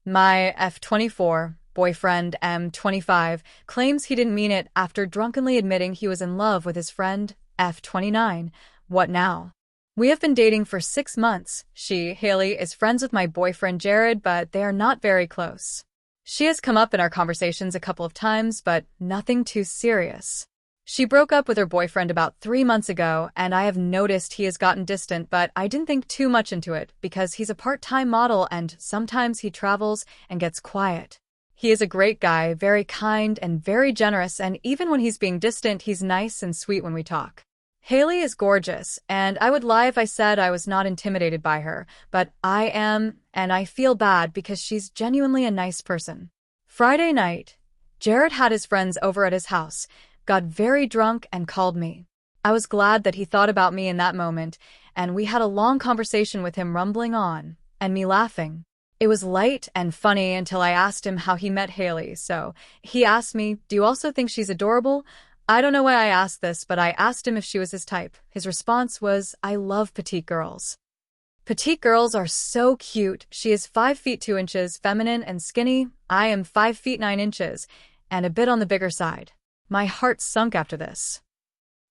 My F24 boyfriend M25 claims he didn't mean it after drunkenly admitting he was in love with his friend F29. What now? We have been dating for 6 months. She, Haley, is friends with my boyfriend Jared, but they are not very close. She has come up in our conversations a couple of times, but nothing too serious. She broke up with her boyfriend about 3 months ago, and I have noticed he has gotten distant, but I didn't think too much into it because he's a part-time model and sometimes he travels and gets quiet. He is a great guy, very kind and very generous, and even when he's being distant, he's nice and sweet when we talk. Haley is gorgeous, and I would lie if I said I was not intimidated by her, but I am, and I feel bad because she's genuinely a nice person. Friday night, Jared had his friends over at his house, got very drunk, and called me. I was glad that he thought about me in that moment, and we had a long conversation with him rumbling on, and me laughing. It was light and funny until I asked him how he met Haley, so he asked me, "Do you also think she's adorable?" I don't know why I asked this, but I asked him if she was his type. His response was, "I love petite girls." Petite girls are so cute. She is 5 feet 2 inches, feminine and skinny. I am 5 feet 9 inches, and a bit on the bigger side. My heart sunk after this.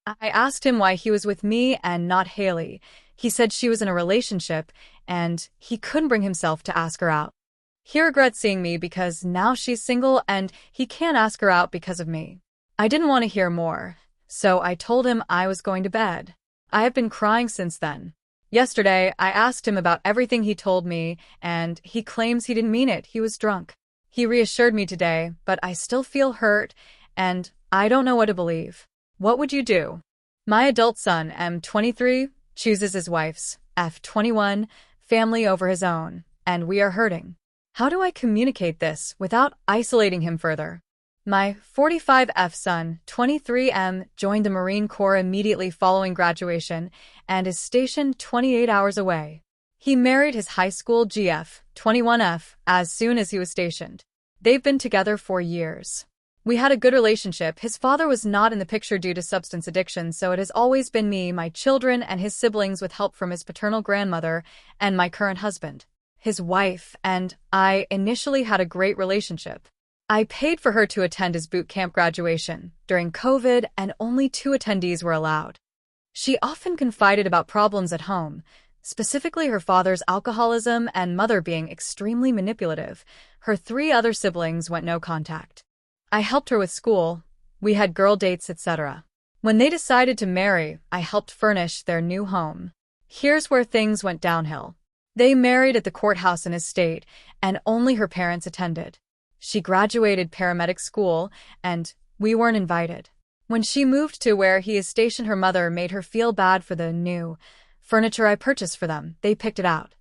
I asked him why he was with me and not Haley. He said she was in a relationship, and he couldn't bring himself to ask her out. He regrets seeing me because now she's single, and he can't ask her out because of me. I didn't want to hear more, so I told him I was going to bed. I have been crying since then. Yesterday, I asked him about everything he told me, and he claims he didn't mean it. He was drunk. He reassured me today, but I still feel hurt, and I don't know what to believe. What would you do? My adult son, M23, chooses his wife's, F21, family over his own, and we are hurting. How do I communicate this without isolating him further? My 45F son, 23M, joined the Marine Corps immediately following graduation and is stationed 28 hours away. He married his high school GF, 21F, as soon as he was stationed. They've been together for years. We had a good relationship. His father was not in the picture due to substance addiction, so it has always been me, my children, and his siblings with help from his paternal grandmother and my current husband. His wife and I initially had a great relationship. I paid for her to attend his boot camp graduation during COVID, and only 2 attendees were allowed. She often confided about problems at home, specifically her father's alcoholism and mother being extremely manipulative. Her 3 other siblings went no contact. I helped her with school, we had girl dates, etc. When they decided to marry, I helped furnish their new home. Here's where things went downhill. They married at the courthouse in his state, and only her parents attended. She graduated paramedic school, and we weren't invited. When she moved to where he is stationed, her mother made her feel bad for the new furniture I purchased for them. They picked it out.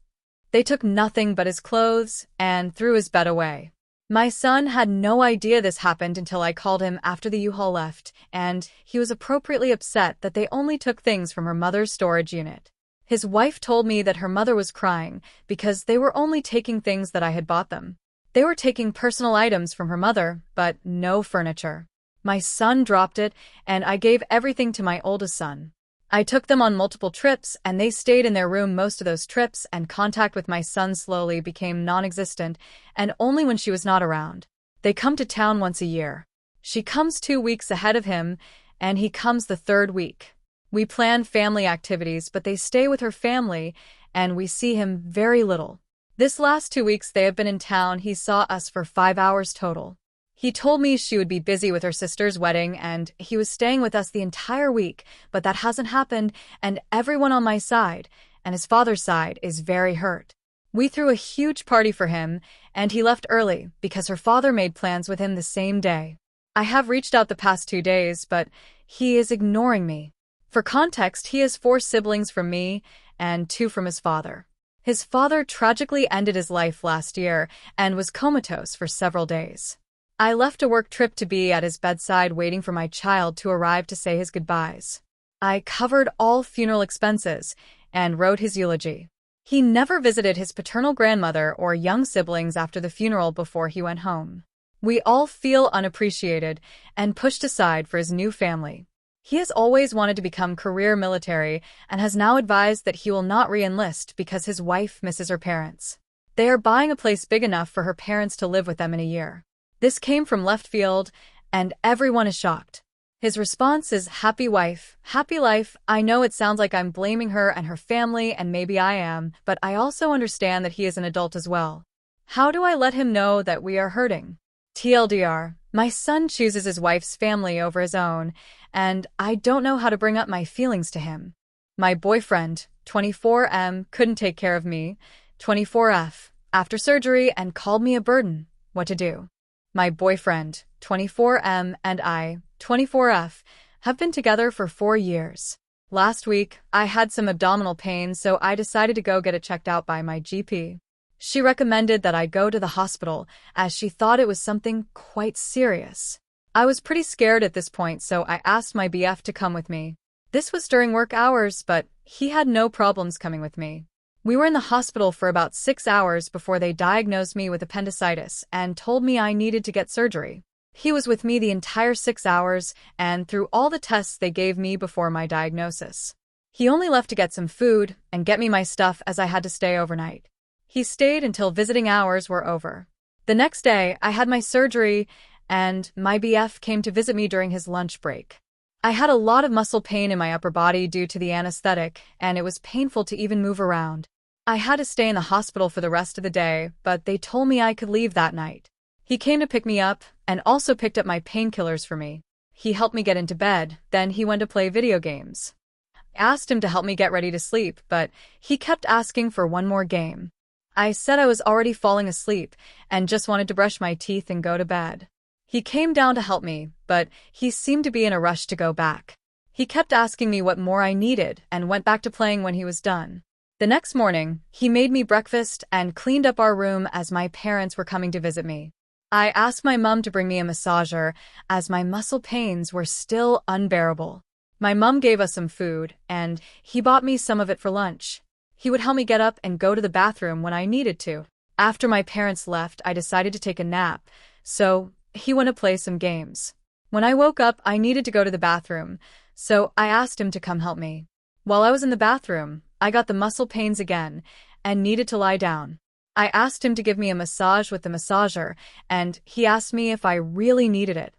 They took nothing but his clothes and threw his bed away. My son had no idea this happened until I called him after the U-Haul left, and he was appropriately upset that they only took things from her mother's storage unit. His wife told me that her mother was crying because they were only taking things that I had bought them. They were taking personal items from her mother, but no furniture. My son dropped it, and I gave everything to my oldest son. I took them on multiple trips, and they stayed in their room most of those trips, and contact with my son slowly became non-existent, and only when she was not around. They come to town once a year. She comes 2 weeks ahead of him, and he comes the 3rd week. We plan family activities, but they stay with her family, and we see him very little. This last 2 weeks they have been in town, he saw us for 5 hours total. He told me she would be busy with her sister's wedding and he was staying with us the entire week, but that hasn't happened, and everyone on my side, and his father's side, is very hurt. We threw a huge party for him, and he left early because her father made plans with him the same day. I have reached out the past 2 days, but he is ignoring me. For context, he has 4 siblings from me and 2 from his father. His father tragically ended his life last year and was comatose for several days. I left a work trip to be at his bedside waiting for my child to arrive to say his goodbyes. I covered all funeral expenses and wrote his eulogy. He never visited his paternal grandmother or young siblings after the funeral before he went home. We all feel unappreciated and pushed aside for his new family. He has always wanted to become career military and has now advised that he will not re-enlist because his wife misses her parents. They are buying a place big enough for her parents to live with them in a year. This came from left field, and everyone is shocked. His response is, "Happy wife, happy life." I know it sounds like I'm blaming her and her family, and maybe I am, but I also understand that he is an adult as well. How do I let him know that we are hurting? TLDR, my son chooses his wife's family over his own, and I don't know how to bring up my feelings to him. My boyfriend, 24M, couldn't take care of me, 24F, after surgery and called me a burden. What to do? My boyfriend, 24M, and I, 24F, have been together for 4 years. Last week, I had some abdominal pain, so I decided to go get it checked out by my GP. She recommended that I go to the hospital, as she thought it was something quite serious. I was pretty scared at this point, so I asked my BF to come with me. This was during work hours, but he had no problems coming with me. We were in the hospital for about 6 hours before they diagnosed me with appendicitis and told me I needed to get surgery. He was with me the entire 6 hours and through all the tests they gave me before my diagnosis. He only left to get some food and get me my stuff as I had to stay overnight. He stayed until visiting hours were over. The next day, I had my surgery, and my BF came to visit me during his lunch break. I had a lot of muscle pain in my upper body due to the anesthetic, and it was painful to even move around. I had to stay in the hospital for the rest of the day, but they told me I could leave that night. He came to pick me up, and also picked up my painkillers for me. He helped me get into bed, then he went to play video games. I asked him to help me get ready to sleep, but he kept asking for one more game. I said I was already falling asleep and just wanted to brush my teeth and go to bed. He came down to help me, but he seemed to be in a rush to go back. He kept asking me what more I needed and went back to playing when he was done. The next morning, he made me breakfast and cleaned up our room as my parents were coming to visit me. I asked my mom to bring me a massager as my muscle pains were still unbearable. My mom gave us some food, and he bought me some of it for lunch. He would help me get up and go to the bathroom when I needed to. After my parents left, I decided to take a nap, so he went to play some games. When I woke up, I needed to go to the bathroom, so I asked him to come help me. While I was in the bathroom, I got the muscle pains again and needed to lie down. I asked him to give me a massage with the massager, and he asked me if I really needed it.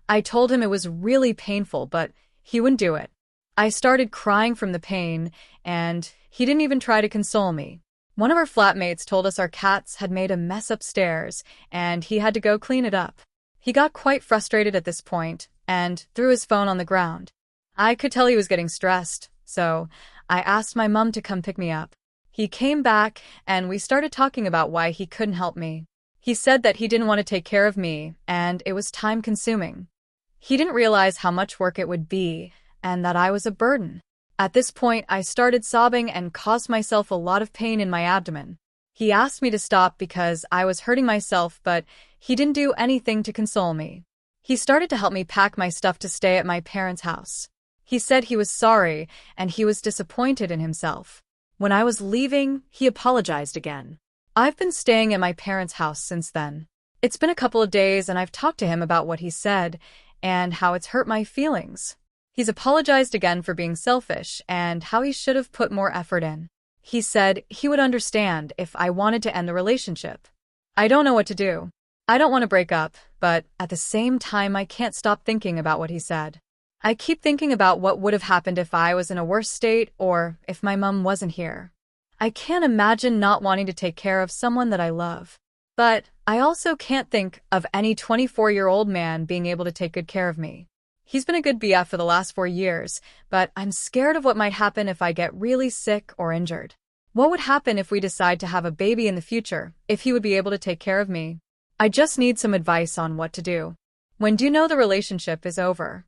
I told him it was really painful, but he wouldn't do it. I started crying from the pain, and he didn't even try to console me. One of our flatmates told us our cats had made a mess upstairs, and he had to go clean it up. He got quite frustrated at this point, and threw his phone on the ground. I could tell he was getting stressed, so I asked my mom to come pick me up. He came back, and we started talking about why he couldn't help me. He said that he didn't want to take care of me, and it was time-consuming. He didn't realize how much work it would be, and that I was a burden. At this point, I started sobbing and caused myself a lot of pain in my abdomen. He asked me to stop because I was hurting myself, but he didn't do anything to console me. He started to help me pack my stuff to stay at my parents' house. He said he was sorry, and he was disappointed in himself. When I was leaving, he apologized again. I've been staying at my parents' house since then. It's been a couple of days, and I've talked to him about what he said and how it's hurt my feelings. He's apologized again for being selfish and how he should have put more effort in. He said he would understand if I wanted to end the relationship. I don't know what to do. I don't want to break up, but at the same time I can't stop thinking about what he said. I keep thinking about what would have happened if I was in a worse state or if my mom wasn't here. I can't imagine not wanting to take care of someone that I love. But I also can't think of any 24-year-old man being able to take good care of me. He's been a good BF for the last 4 years, but I'm scared of what might happen if I get really sick or injured. What would happen if we decide to have a baby in the future, if he would be able to take care of me? I just need some advice on what to do. When do you know the relationship is over?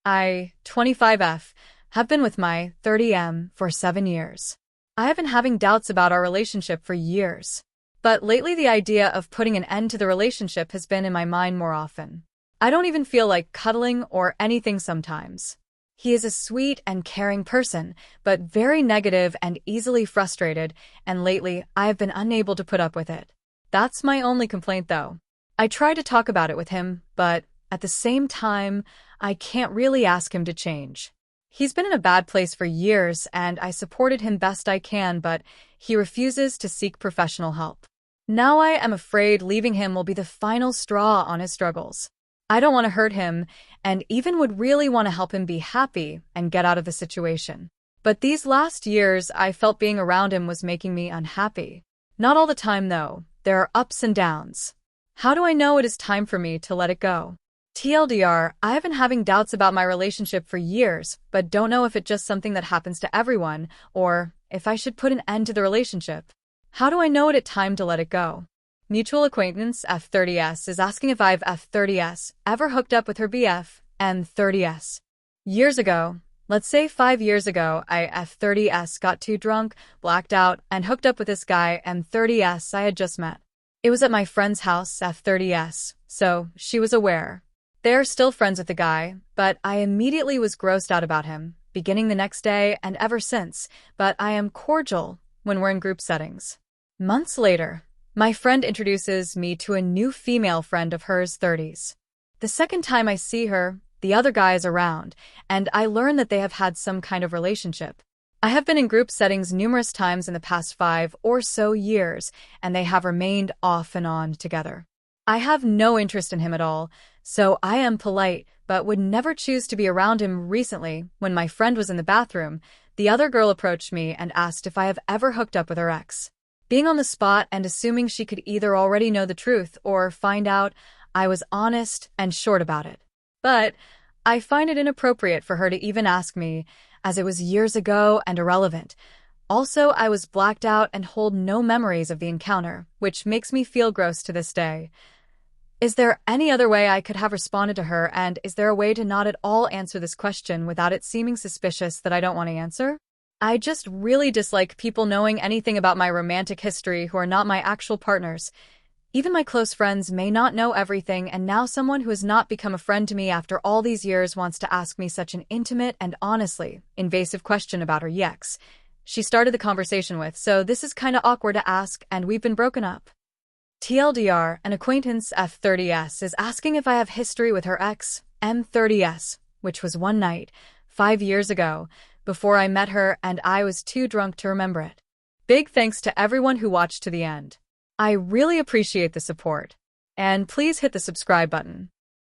I, 25F, have been with my 30M for 7 years. I have been having doubts about our relationship for years. But lately the idea of putting an end to the relationship has been in my mind more often. I don't even feel like cuddling or anything sometimes. He is a sweet and caring person, but very negative and easily frustrated, and lately I have been unable to put up with it. That's my only complaint though. I try to talk about it with him, but at the same time, I can't really ask him to change. He's been in a bad place for years, and I supported him best I can, but he refuses to seek professional help. Now I am afraid leaving him will be the final straw on his struggles. I don't want to hurt him, and even would really want to help him be happy and get out of the situation. But these last years, I felt being around him was making me unhappy. Not all the time, though. There are ups and downs. How do I know it is time for me to let it go? TLDR, I have been having doubts about my relationship for years, but don't know if it's just something that happens to everyone, or if I should put an end to the relationship. How do I know it is time to let it go? Mutual acquaintance F30S is asking if I've F30S ever hooked up with her BF M30S. Years ago, let's say 5 years ago, I F30S got too drunk, blacked out, and hooked up with this guy M30S I had just met. It was at my friend's house F30S, so she was aware. They are still friends with the guy, but I immediately was grossed out about him, beginning the next day and ever since, but I am cordial when we're in group settings. Months later, my friend introduces me to a new female friend of hers 30s. The second time I see her, the other guy is around, and I learn that they have had some kind of relationship. I have been in group settings numerous times in the past 5 or so years, and they have remained off and on together. I have no interest in him at all, so I am polite, but would never choose to be around him. Recently, when my friend was in the bathroom, the other girl approached me and asked if I have ever hooked up with her ex. Being on the spot and assuming she could either already know the truth or find out, I was honest and short about it. But I find it inappropriate for her to even ask me, as it was years ago and irrelevant. Also, I was blacked out and hold no memories of the encounter, which makes me feel gross to this day. Is there any other way I could have responded to her, and is there a way to not at all answer this question without it seeming suspicious that I don't want to answer? I just really dislike people knowing anything about my romantic history who are not my actual partners. Even my close friends may not know everything, and now someone who has not become a friend to me after all these years wants to ask me such an intimate and honestly invasive question about her ex she started the conversation with, so this is kinda awkward to ask, and we've been broken up. TLDR, an acquaintance F30S is asking if I have history with her ex M30S, which was one night, 5 years ago, before I met her and I was too drunk to remember it. Big thanks to everyone who watched to the end. I really appreciate the support. And please hit the subscribe button.